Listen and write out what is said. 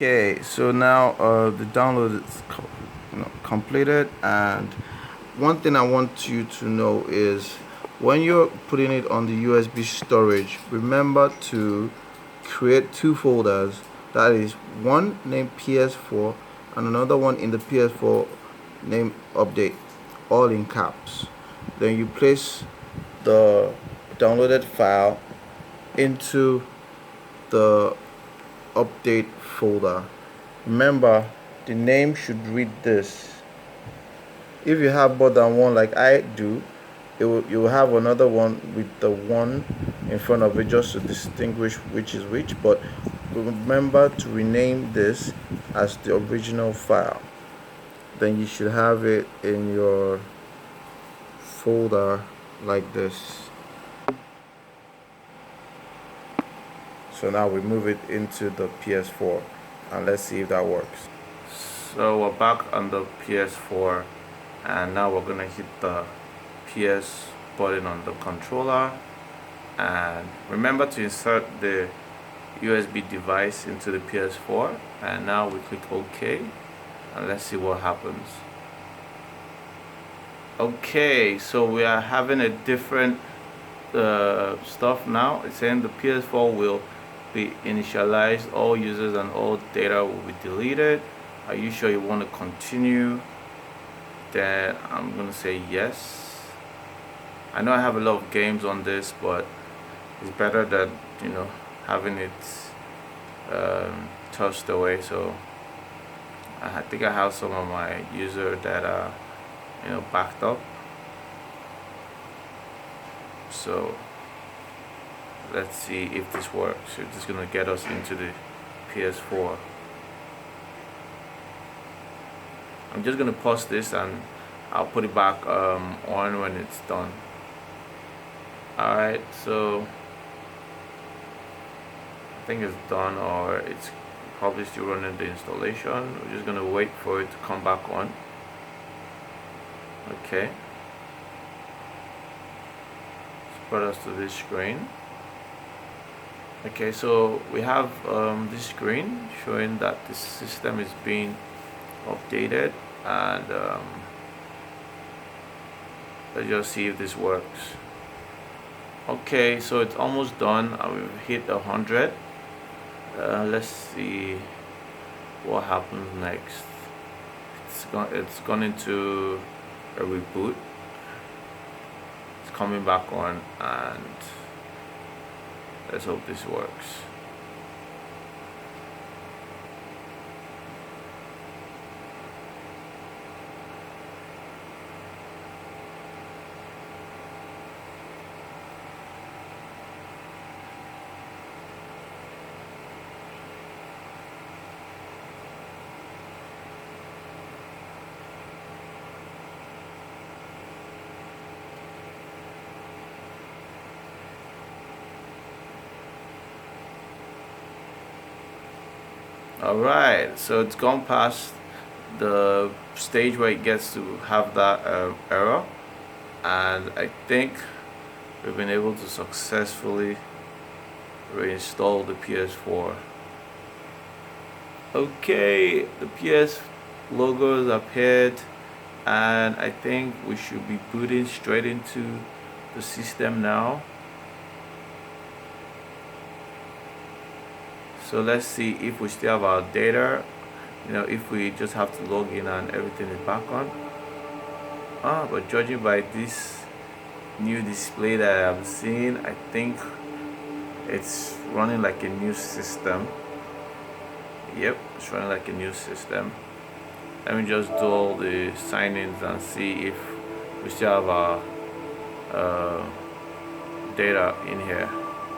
Okay, so now the download is completed, and one thing I want you to know is when you're putting it on the USB storage, remember to create two folders. That is one named PS4 and another one in the PS4 named update, all in caps. Then you place the downloaded file into the update folder. Remember, the name should read this. If you have more than one like I do, you will have another one with the one in front of it just to distinguish which is which, but remember to rename this as the original file. Then you should have it in your folder like this. So now we move it into the PS4 and let's see if that works. So we're back on the PS4 and now we're gonna hit the PS button on the controller, and remember to insert the USB device into the PS4, and now we click OK and let's see what happens. Okay, so we are having a different stuff now. It's saying the PS4 will be initialized, all users and all data will be deleted. Are you sure you want to continue? Then I'm gonna say yes. I know I have a lot of games on this, but it's better than having it tossed away. So I think I have some of my user data backed up. So let's see if this works. It's just gonna get us into the PS4. I'm just gonna pause this and I'll put it back on when it's done. Alright, so I think it's done, or it's probably still running the installation. We're just gonna wait for it to come back on. Okay, let's put us to this screen. Okay, so we have this screen showing that the system is being updated, and let's just see if this works. Okay, so it's almost done. We've hit 100. Let's see what happens next. It's gone into a reboot. It's coming back on, and let's hope this works. Alright, so it's gone past the stage where it gets to have that error, and I think we've been able to successfully reinstall the PS4. Okay, the PS logos appeared, and I think we should be booting straight into the system now. So let's see if we still have our data, if we just have to log in and everything is back on. But judging by this new display that I'm seeing, I think it's running like a new system. Yep, it's running like a new system. Let me just do all the sign-ins and see if we still have our data in here.